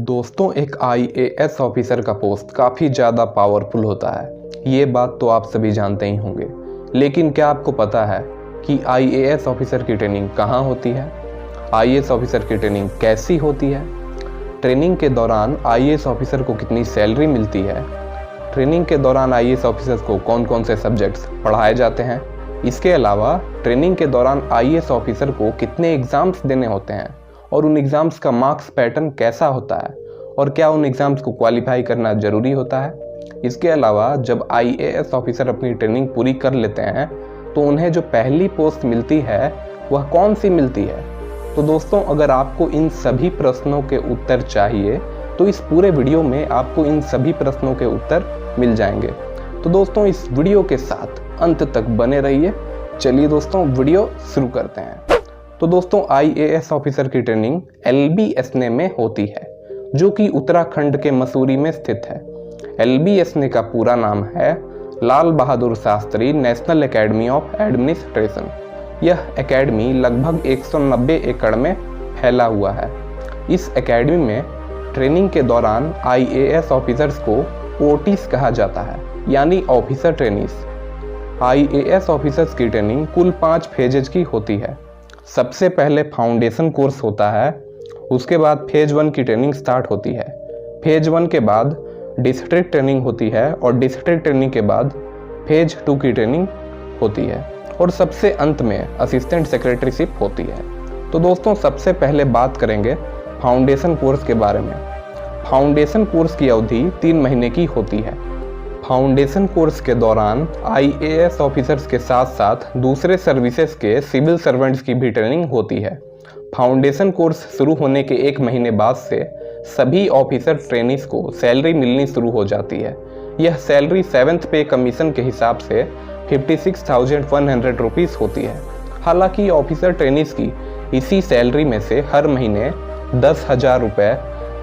दोस्तों, एक IAS officer का पोस्ट काफ़ी ज़्यादा पावरफुल होता है। ये बात तो आप सभी जानते ही होंगे। लेकिन क्या आपको पता है कि IAS ऑफिसर की ट्रेनिंग कहाँ होती है? IAS ऑफिसर की ट्रेनिंग कैसी होती है? ट्रेनिंग के दौरान IAS ऑफिसर को कितनी सैलरी मिलती है? ट्रेनिंग के दौरान IAS ऑफिसर्स को कौन कौन से सब्जेक्ट्स पढ़ाए जाते हैं? इसके अलावा ट्रेनिंग के दौरान IAS ऑफिसर को कितने एग्ज़ाम्स देने होते हैं और उन एग्ज़ाम्स का मार्क्स पैटर्न कैसा होता है और क्या उन एग्ज़ाम्स को क्वालिफाई करना ज़रूरी होता है? इसके अलावा जब IAS ऑफिसर अपनी ट्रेनिंग पूरी कर लेते हैं तो उन्हें जो पहली पोस्ट मिलती है वह कौन सी मिलती है? तो दोस्तों, अगर आपको इन सभी प्रश्नों के उत्तर चाहिए तो इस पूरे वीडियो में आपको इन सभी प्रश्नों के उत्तर मिल जाएंगे। तो दोस्तों, इस वीडियो के साथ अंत तक बने रहिए। चलिए दोस्तों, वीडियो शुरू करते हैं। तो दोस्तों, IAS ऑफिसर की ट्रेनिंग LBSNA में होती है, जो कि उत्तराखंड के मसूरी में स्थित है। LBSNA का पूरा नाम है Lal Bahadur Shastri National Academy of Administration. यह एकेडमी लगभग 190 एकड़ में फैला हुआ है। इस एकेडमी में ट्रेनिंग के दौरान IAS ऑफिसर्स को OTs कहा जाता है, यानी ऑफिसर ट्रेनीज। IAS ऑफिसर्स की ट्रेनिंग कुल 5 फेजेज की होती है। सबसे पहले फाउंडेशन कोर्स होता है, उसके बाद फेज 1 की ट्रेनिंग स्टार्ट होती है। फेज 1 के बाद डिस्ट्रिक्ट ट्रेनिंग होती है और डिस्ट्रिक्ट ट्रेनिंग के बाद फेज 2 की ट्रेनिंग होती है और सबसे अंत में असिस्टेंट सेक्रेटरीशिप होती है। तो दोस्तों, सबसे पहले बात करेंगे फाउंडेशन कोर्स के बारे में। फाउंडेशन कोर्स की अवधि 3 महीने की होती है। फाउंडेशन कोर्स के दौरान IAS ऑफिसर्स के साथ साथ दूसरे सर्विसेज के सिविल सर्वेंट्स की भी ट्रेनिंग होती है। फाउंडेशन कोर्स शुरू होने के 1 महीने बाद से सभी ऑफिसर ट्रेनीज को सैलरी मिलनी शुरू हो जाती है। यह सैलरी 7th पे कमीशन के हिसाब से 56,100 रुपीज़ होती है। हालांकि ऑफिसर ट्रेनीज की इसी सैलरी में से हर महीने 10,000 रुपये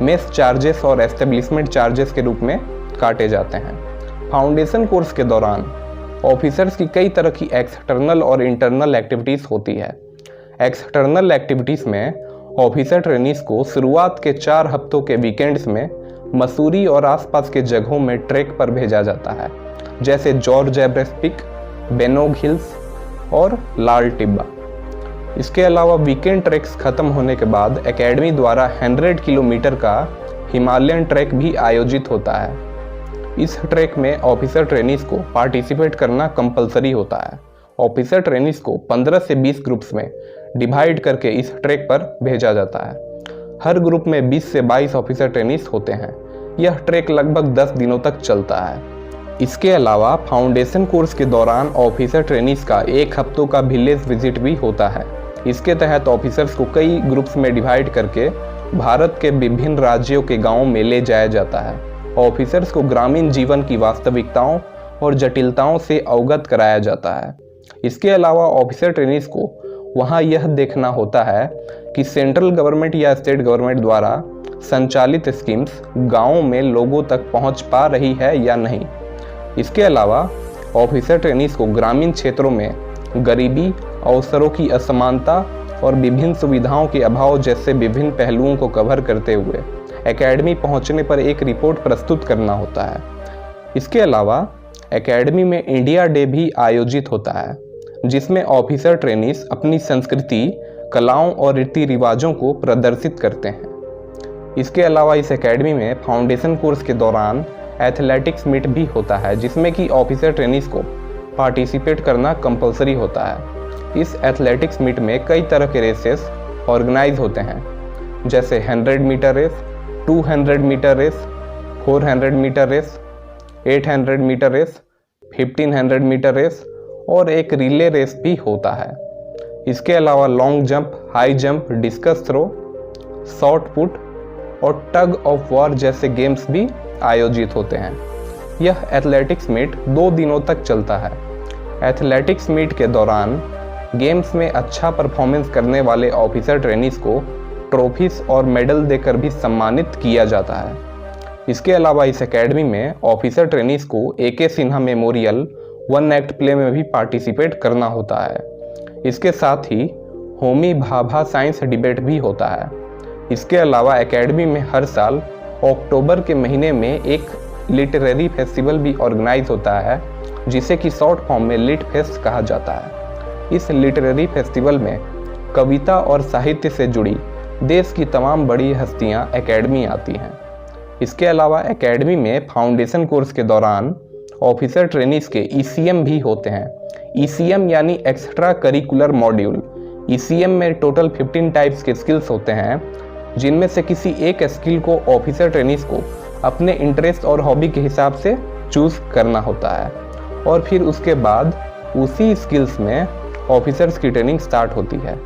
मेस चार्जेस और एस्टेब्लिशमेंट चार्जेस के रूप में काटे जाते हैं। फाउंडेशन कोर्स के दौरान ऑफिसर्स की कई तरह की एक्सटर्नल और इंटरनल एक्टिविटीज़ होती है। एक्सटर्नल एक्टिविटीज़ में ऑफिसर ट्रेनीज को शुरुआत के 4 हफ्तों के वीकेंड्स में मसूरी और आसपास के जगहों में ट्रैक पर भेजा जाता है, जैसे George Everest peak, Benog hills और लाल टिब्बा। इसके अलावा वीकेंड ट्रैक्स खत्म होने के बाद एकेडमी द्वारा 100 किलोमीटर का हिमालयन ट्रैक भी आयोजित होता है। इस ट्रैक में ऑफिसर ट्रेनीज को पार्टिसिपेट करना कंपलसरी होता है। ऑफिसर ट्रेनीज को 15 से 20 ग्रुप्स में डिवाइड करके इस ट्रैक पर भेजा जाता है। हर ग्रुप में 20 से 22 ऑफिसर ट्रेनीज होते हैं। यह ट्रैक लगभग 10 दिनों तक चलता है। इसके अलावा फाउंडेशन कोर्स के दौरान ऑफिसर ट्रेनीज का 1 हफ्तों का विलेज विजिट भी होता है। इसके तहत ऑफिसर्स को कई ग्रुप्स में डिवाइड करके भारत के विभिन्न राज्यों के गाँवों में ले जाया जाता है। ऑफिसर्स को ग्रामीण जीवन की वास्तविकताओं और जटिलताओं से अवगत कराया जाता है। इसके अलावा ऑफिसर ट्रेनीज को वहां यह देखना होता है कि सेंट्रल गवर्नमेंट या स्टेट गवर्नमेंट द्वारा संचालित स्कीम्स गाँवों में लोगों तक पहुंच पा रही है या नहीं। इसके अलावा ऑफिसर ट्रेनीज को ग्रामीण क्षेत्रों में गरीबी, अवसरों की असमानता और विभिन्न सुविधाओं के अभाव जैसे विभिन्न पहलुओं को कवर करते हुए एकेडमी पहुंचने पर एक रिपोर्ट प्रस्तुत करना होता है। इसके अलावा एकेडमी में इंडिया डे भी आयोजित होता है, जिसमें ऑफिसर ट्रेनीज अपनी संस्कृति, कलाओं और रीति रिवाजों को प्रदर्शित करते हैं। इसके अलावा इस एकेडमी में फाउंडेशन कोर्स के दौरान एथलेटिक्स मीट भी होता है, जिसमें कि ऑफिसर ट्रेनीज को पार्टिसिपेट करना कंपलसरी होता है। इस एथलेटिक्स मीट में कई तरह के रेसेस ऑर्गेनाइज होते हैं, जैसे 100 metre race, 200 metre race, 400 metre race, 800 metre race, 1500 metre race और एक रिले रेस भी होता है। इसके अलावा long jump, high jump, discus throw, shot put और टग ऑफ वॉर जैसे गेम्स भी आयोजित होते हैं। यह एथलेटिक्स मीट 2 दिनों तक चलता है। एथलेटिक्स मीट के दौरान गेम्स में अच्छा परफॉर्मेंस करने वाले ऑफिसर ट्रेनीज को ट्रॉफीज और मेडल देकर भी सम्मानित किया जाता है। इसके अलावा इस एकेडमी में ऑफिसर ट्रेनीज को AK Sinha memorial 1 act play में भी पार्टिसिपेट करना होता है। इसके साथ ही होमी भाभा साइंस डिबेट भी होता है। इसके अलावा एकेडमी में हर साल अक्टूबर के महीने में एक लिटरेरी फेस्टिवल भी ऑर्गेनाइज होता है, जिसे कि शॉर्ट फॉर्म में लिट फेस्ट कहा जाता है। इस लिटरेरी फेस्टिवल में कविता और साहित्य से जुड़ी देश की तमाम बड़ी हस्तियां एकेडमी आती हैं। इसके अलावा एकेडमी में फाउंडेशन कोर्स के दौरान ऑफिसर ट्रेनीज के ECM भी होते हैं। ECM यानी एक्स्ट्रा करिकुलर मॉड्यूल। ECM में टोटल 15 टाइप्स के स्किल्स होते हैं, जिनमें से किसी एक स्किल को ऑफिसर ट्रेनीज को अपने इंटरेस्ट और हॉबी के हिसाब से चूज करना होता है और फिर उसके बाद उसी स्किल्स में ऑफिसर्स की ट्रेनिंग स्टार्ट होती है।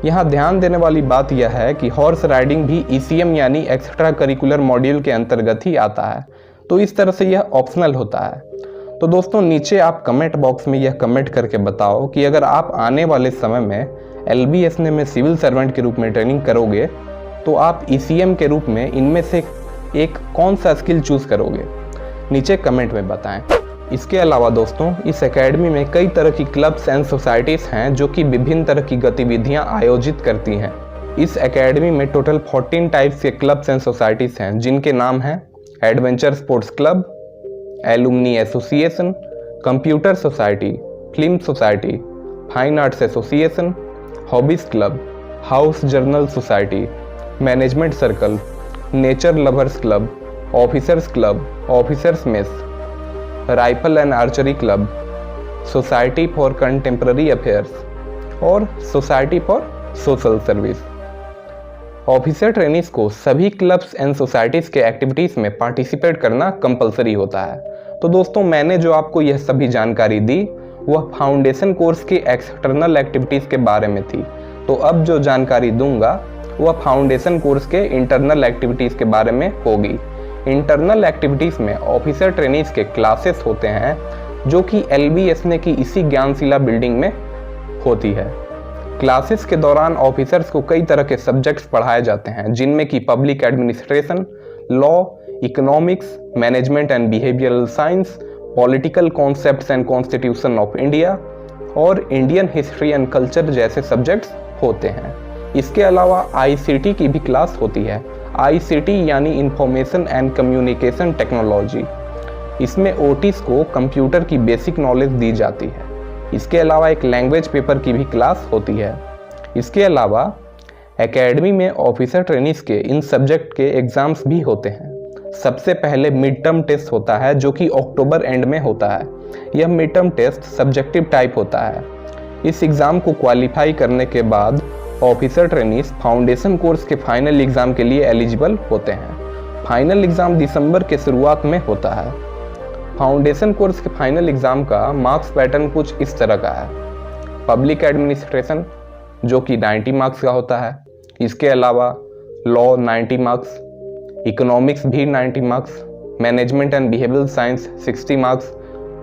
यहाँ ध्यान देने वाली बात यह है कि हॉर्स राइडिंग भी ECM यानी एक्स्ट्रा करिकुलर मॉड्यूल के अंतर्गत ही आता है, तो इस तरह से यह ऑप्शनल होता है। तो दोस्तों नीचे आप कमेंट बॉक्स में यह कमेंट करके बताओ कि अगर आप आने वाले समय में LBSN में सिविल सर्वेंट के रूप में ट्रेनिंग करोगे तो आप ECM के रूप में इनमें से एक कौन सा स्किल चूज करोगे, नीचे कमेंट में बताएं। इसके अलावा दोस्तों इस एकेडमी में कई तरह की क्लब्स एंड सोसाइटीज़ हैं जो कि विभिन्न तरह की गतिविधियां आयोजित करती हैं। इस एकेडमी में टोटल 14 टाइप्स के क्लब्स एंड सोसाइटीज़ हैं, जिनके नाम हैं adventure sports club, alumni association, computer society, film society, fine arts association, hobbies club, house journal society, management circle, nature lovers club, officers club, officers mess, rifle and archery club, society for contemporary affairs और society for social service. Officer trainees को सभी clubs and societies के activities में participate करना compulsory होता है। तो दोस्तों मैंने जो आपको यह सभी जानकारी दी वह फाउंडेशन कोर्स की एक्सटर्नल एक्टिविटीज़ के बारे में थी। तो अब जो जानकारी दूंगा वह फाउंडेशन कोर्स के इंटरनल एक्टिविटीज़ के बारे में होगी। इंटरनल एक्टिविटीज़ में ऑफिसर ट्रेनीज के क्लासेस होते हैं जो कि LBSN की इसी ज्ञानशिला बिल्डिंग में होती है। क्लासेस के दौरान ऑफिसर्स को कई तरह के सब्जेक्ट्स पढ़ाए जाते हैं, जिनमें कि public administration, law, economics, management and behavioural science, political concepts and constitution of India और इंडियन हिस्ट्री एंड कल्चर जैसे सब्जेक्ट्स होते हैं। इसके अलावा ICT की भी क्लास होती है। ICT यानी इंफॉर्मेशन एंड कम्युनिकेशन टेक्नोलॉजी। इसमें OTs को कंप्यूटर की बेसिक नॉलेज दी जाती है। इसके अलावा एक लैंग्वेज पेपर की भी क्लास होती है। इसके अलावा एकेडमी में ऑफिसर ट्रेनीज के इन सब्जेक्ट के एग्ज़ाम्स भी होते हैं। सबसे पहले मिड टर्म टेस्ट होता है जो कि अक्टूबर एंड में होता है। यह mid term test subjective type होता है। इस एग्ज़ाम को क्वालिफाई करने के बाद ऑफिसर ट्रेनीज फाउंडेशन कोर्स के फाइनल एग्ज़ाम के लिए एलिजिबल होते हैं। फाइनल एग्ज़ाम दिसंबर के शुरुआत में होता है। फाउंडेशन कोर्स के फाइनल एग्ज़ाम का मार्क्स पैटर्न कुछ इस तरह का है। पब्लिक एडमिनिस्ट्रेशन जो कि 90 मार्क्स का होता है। इसके अलावा लॉ 90 मार्क्स, इकोनॉमिक्स भी 90 marks, management and behavioural science 60 marks,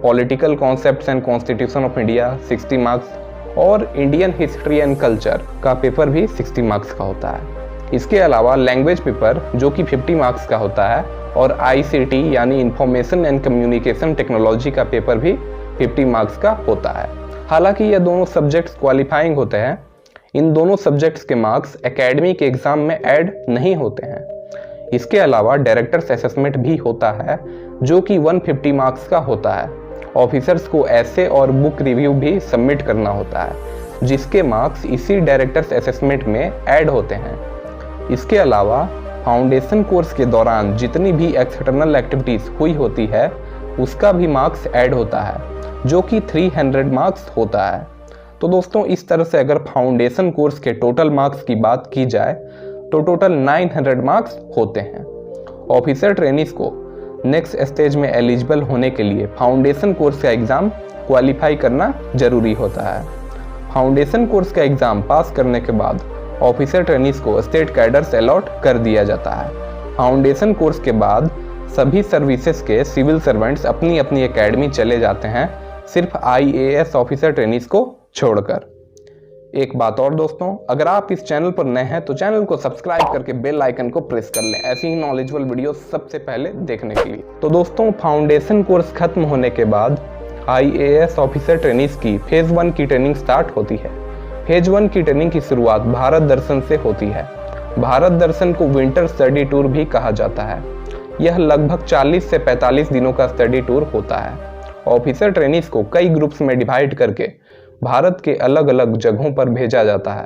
political concepts and constitution of India 60 marks और इंडियन हिस्ट्री एंड कल्चर का पेपर भी 60 मार्क्स का होता है। इसके अलावा लैंग्वेज पेपर जो कि 50 मार्क्स का होता है और ICT यानी इंफॉर्मेशन एंड कम्युनिकेशन टेक्नोलॉजी का पेपर भी 50 मार्क्स का होता है। हालांकि ये दोनों सब्जेक्ट्स क्वालिफाइंग होते हैं। इन दोनों सब्जेक्ट्स के मार्क्स एकेडमी के एग्ज़ाम में ऐड नहीं होते हैं। इसके अलावा डायरेक्टर्स असेसमेंट भी होता है जो कि 150 मार्क्स का होता है। ऑफिसर्स को ऐसे और बुक रिव्यू भी सबमिट करना होता है, जिसके मार्क्स इसी डायरेक्टर्स असेसमेंट में ऐड होते हैं। इसके अलावा फाउंडेशन कोर्स के दौरान जितनी भी एक्सटर्नल एक्टिविटीज़ हुई होती है उसका भी मार्क्स ऐड होता है, जो कि 300 मार्क्स होता है। तो दोस्तों इस तरह से अगर फाउंडेशन कोर्स के टोटल मार्क्स की बात की जाए तो टोटल 900 मार्क्स होते हैं। ऑफिसर ट्रेनीज को नेक्स्ट स्टेज में एलिजिबल होने के लिए फाउंडेशन कोर्स का एग्ज़ाम क्वालिफाई करना जरूरी होता है। फाउंडेशन कोर्स का एग्ज़ाम पास करने के बाद ऑफिसर ट्रेनीज को स्टेट कैडर्स अलॉट कर दिया जाता है। फाउंडेशन कोर्स के बाद सभी सर्विसेज के सिविल सर्वेंट्स अपनी अपनी एकेडमी चले जाते हैं, सिर्फ IAS ऑफिसर ट्रेनीज को छोड़कर। एक बात और दोस्तों, अगर आप इस चैनल पर नए हैं तो चैनल को सब्सक्राइब करके बेल आइकन को प्रेस कर लें ऐसी ही नॉलेजेबल वीडियो सबसे पहले देखने के लिए। तो दोस्तों फाउंडेशन कोर्स खत्म होने के बाद IAS ऑफिसर ट्रेनीज की फेज 1 की ट्रेनिंग स्टार्ट होती है। फेज 1 की ट्रेनिंग की शुरुआत भारत दर्शन से होती है। भारत दर्शन को विंटर स्टडी टूर भी कहा जाता है। यह लगभग 40 से 45 दिनों का स्टडी टूर होता है। ऑफिसर ट्रेनीज को कई ग्रुप्स में डिवाइड करके भारत के अलग अलग जगहों पर भेजा जाता है।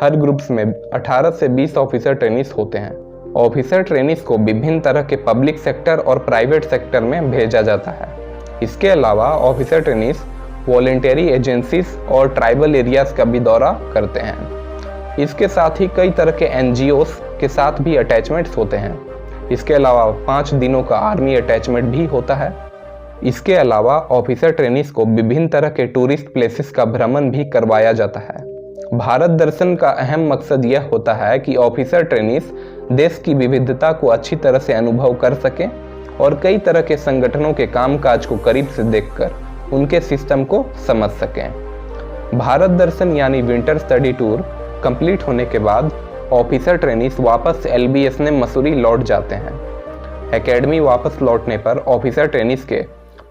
हर ग्रुप्स में 18 से 20 ऑफिसर ट्रेनीज होते हैं। ऑफिसर ट्रेनीज को विभिन्न तरह के पब्लिक सेक्टर और प्राइवेट सेक्टर में भेजा जाता है। इसके अलावा ऑफिसर ट्रेनीज वॉलेंटरी एजेंसीज और ट्राइबल एरियाज का भी दौरा करते हैं। इसके साथ ही कई तरह के NGOs के साथ भी अटैचमेंट्स होते हैं। इसके अलावा 5 दिनों का आर्मी अटैचमेंट भी होता है। इसके अलावा ऑफिसर ट्रेनीज को विभिन्न तरह के टूरिस्ट प्लेसेस का भ्रमण भी करवाया जाता है। भारत दर्शन का अहम मकसद यह होता है कि ऑफिसर ट्रेनीज देश की विविधता को अच्छी तरह से अनुभव कर सकें और कई तरह के संगठनों के कामकाज को करीब से देखकर उनके सिस्टम को समझ सकें। भारत दर्शन यानी विंटर स्टडी टूर कंप्लीट होने के बाद ऑफिसर ट्रेनीज वापस LBS मसूरी लौट जाते हैं। एकेडमी वापस लौटने पर ऑफिसर ट्रेनीज के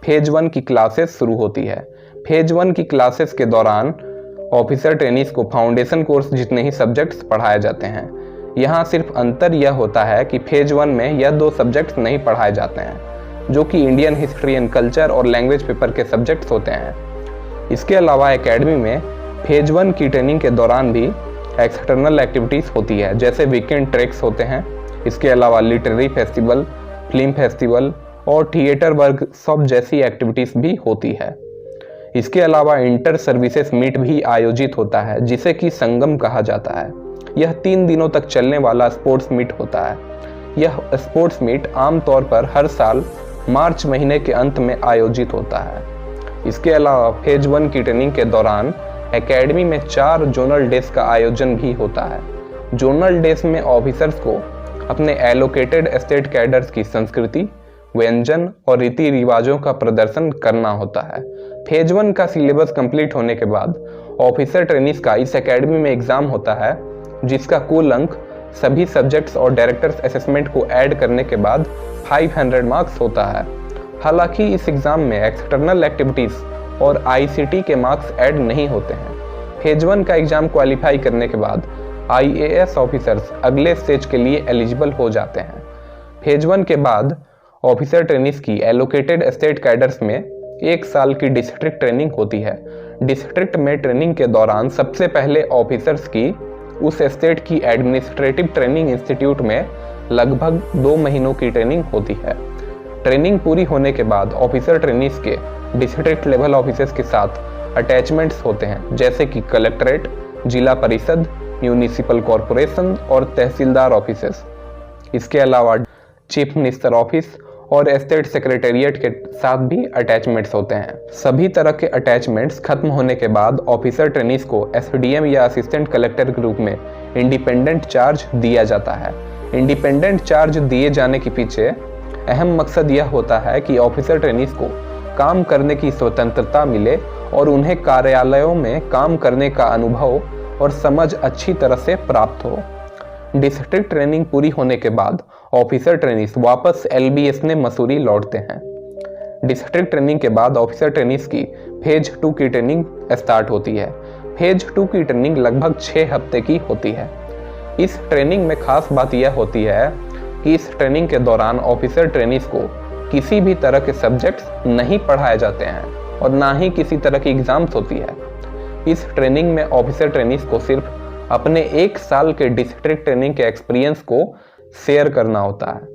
फेज 1 की क्लासेस शुरू होती है। फेज 1 की क्लासेस के दौरान ऑफिसर ट्रेनीज को फाउंडेशन कोर्स जितने ही सब्जेक्ट्स पढ़ाए जाते हैं। यहाँ सिर्फ अंतर यह होता है कि फेज 1 में यह 2 सब्जेक्ट्स नहीं पढ़ाए जाते हैं, जो कि इंडियन हिस्ट्री एंड कल्चर और लैंग्वेज पेपर के सब्जेक्ट्स होते हैं। इसके अलावा एकेडमी में फेज 1 की ट्रेनिंग के दौरान भी एक्सटर्नल एक्टिविटीज़ होती है, जैसे वीकेंड ट्रैक्स होते हैं। इसके अलावा लिटरेरी फेस्टिवल, फिल्म फेस्टिवल और थिएटर वर्कशॉप जैसी एक्टिविटीज़ भी होती है। इसके अलावा इंटर सर्विसेज मीट भी आयोजित होता है, जिसे कि संगम कहा जाता है। यह 3 दिनों तक चलने वाला स्पोर्ट्स मीट होता है। यह स्पोर्ट्स मीट आमतौर पर हर साल मार्च महीने के अंत में आयोजित होता है। इसके अलावा फेज 1 की ट्रेनिंग के दौरान एकेडमी में 4 जोनल डेज का आयोजन भी होता है। जोनल डेज में ऑफिसर्स को अपने एलोकेटेड स्टेट कैडर्स की संस्कृति, व्यंजन और रीति रिवाजों का प्रदर्शन करना होता है। फेज 1 का सिलेबस कंप्लीट होने के बाद ऑफिसर ट्रेनीज का इस एकेडमी में एग्जाम होता है, जिसका कुल अंक सभी सब्जेक्ट्स और डायरेक्टर्स असेसमेंट को ऐड करने के बाद 500 मार्क्स होता है। हालांकि इस एग्जाम में एक्सटर्नल एक्टिविटीज और ICT के मार्क्स ऐड नहीं होते हैं। फेज 1 का एग्जाम क्वालिफाई करने के बाद IAS ऑफिसर्स अगले स्टेज के लिए एलिजिबल हो जाते हैं। फेज 1 के बाद ऑफिसर ट्रेनीज की एलोकेटेड स्टेट कैडर्स में 1 साल की डिस्ट्रिक्ट ट्रेनिंग होती है। डिस्ट्रिक्ट में ट्रेनिंग के दौरान सबसे पहले ऑफिसर्स की उस स्टेट की एडमिनिस्ट्रेटिव ट्रेनिंग इंस्टीट्यूट में लगभग 2 महीनों की ट्रेनिंग होती है। ट्रेनिंग पूरी होने के बाद ऑफिसर ट्रेनीज के डिस्ट्रिक्ट लेवल ऑफिसर्स के साथ अटैचमेंट्स होते हैं, जैसे कि कलेक्ट्रेट, जिला परिषद, म्यूनिसिपल कॉरपोरेशन और तहसीलदार ऑफिसेस। इसके अलावा चीफ मिनिस्टर ऑफिस और स्टेट सेक्रेटेरिएट के साथ भी अटैचमेंट्स होते हैं। सभी तरह के अटैचमेंट्स खत्म होने के बाद ऑफिसर ट्रेनीज को SDM या असिस्टेंट कलेक्टर के रूप में इंडिपेंडेंट चार्ज दिया जाता है। इंडिपेंडेंट चार्ज दिए जाने के पीछे अहम मकसद यह होता है कि ऑफिसर ट्रेनीज को काम करने की स्वतंत्रता मिले और उन्हें कार्यालयों में काम करने का अनुभव और समझ अच्छी तरह से प्राप्त हो। डिस्ट्रिक्ट ट्रेनिंग पूरी होने के बाद ऑफिसर ट्रेनीज वापस LBS मसूरी लौटते हैं। डिस्ट्रिक्ट ट्रेनिंग के बाद ऑफिसर ट्रेनीज की फेज 2 की ट्रेनिंग स्टार्ट होती है। फेज 2 की ट्रेनिंग लगभग 6 हफ्ते की होती है। इस ट्रेनिंग में खास बात यह होती है कि इस ट्रेनिंग के दौरान ऑफिसर ट्रेनीज को किसी भी तरह के सब्जेक्ट्स नहीं पढ़ाए जाते हैं और ना ही किसी तरह की एग्जाम्स होती है। इस ट्रेनिंग में ऑफिसर ट्रेनीज को सिर्फ अपने 1 साल के डिस्ट्रिक्ट ट्रेनिंग के एक्सपीरियंस को शेयर करना होता है।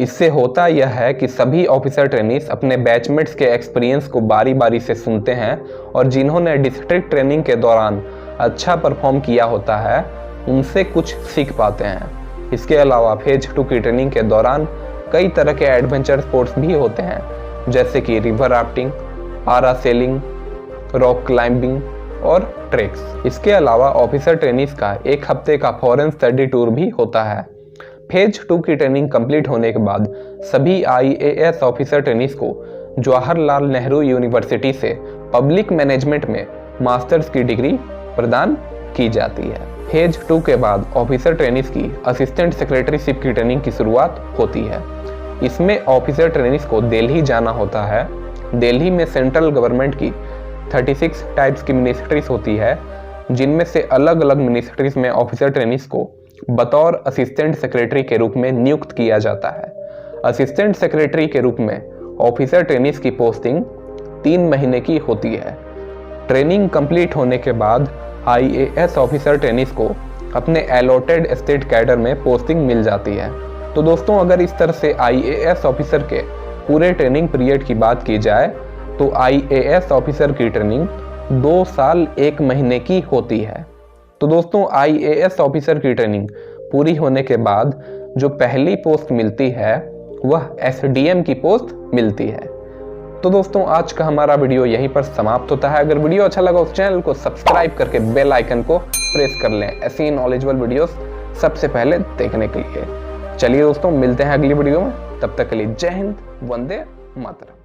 इससे होता यह है कि सभी ऑफिसर ट्रेनीज अपने बैचमेट्स के एक्सपीरियंस को बारी बारी से सुनते हैं और जिन्होंने डिस्ट्रिक्ट ट्रेनिंग के दौरान अच्छा परफॉर्म किया होता है उनसे कुछ सीख पाते हैं। इसके अलावा फेज 2 की ट्रेनिंग के दौरान कई तरह के एडवेंचर स्पोर्ट्स भी होते हैं, जैसे कि river rafting, parasailing, rock climbing और ट्रेक्स। इसके अलावा ऑफिसर ट्रेनीज का 1 हफ्ते का फॉरेन स्टडी टूर भी होता है। फेज 2 की ट्रेनिंग कंप्लीट होने के बाद सभी IAS ऑफिसर ट्रेनीज को जवाहरलाल नेहरू यूनिवर्सिटी से पब्लिक मैनेजमेंट में मास्टर्स की डिग्री प्रदान की जाती है। फेज 2 के बाद ऑफिसर ट्रेनीज की असिस्टेंट सेक्रेटरीशिप की ट्रेनिंग की शुरुआत होती है। इसमें ऑफिसर ट्रेनीज को दिल्ली जाना होता है। दिल्ली में सेंट्रल गवर्नमेंट की 36 टाइप्स की मिनिस्ट्रीज होती है, जिनमें से अलग अलग मिनिस्ट्रीज में ऑफिसर ट्रेनीज को बतौर असिस्टेंट सेक्रेटरी के रूप में नियुक्त किया जाता है। असिस्टेंट सेक्रेटरी के रूप में ऑफिसर ट्रेनीज की पोस्टिंग 3 महीने की होती है। ट्रेनिंग कंप्लीट होने के बाद IAS ऑफिसर ट्रेनीज को अपने अलॉटेड स्टेट कैडर में पोस्टिंग मिल जाती है। तो दोस्तों, अगर इस तरह से IAS ऑफिसर के पूरे ट्रेनिंग पीरियड की बात की जाए तो IAS ऑफिसर की ट्रेनिंग 2 साल 1 महीने की होती है। तो दोस्तों, IAS ऑफिसर की ट्रेनिंग पूरी होने के बाद जो पहली पोस्ट मिलती है वह SDM की पोस्ट मिलती है। तो दोस्तों, आज का हमारा वीडियो यहीं पर समाप्त होता है। अगर वीडियो अच्छा लगा उस चैनल को सब्सक्राइब करके बेल आइकन को प्रेस कर लें ऐसी नॉलेजेबल वीडियोस सबसे पहले देखने के लिए। चलिए दोस्तों, मिलते हैं अगली वीडियो में। तब तक के लिए जय हिंद, वंदे मातरम।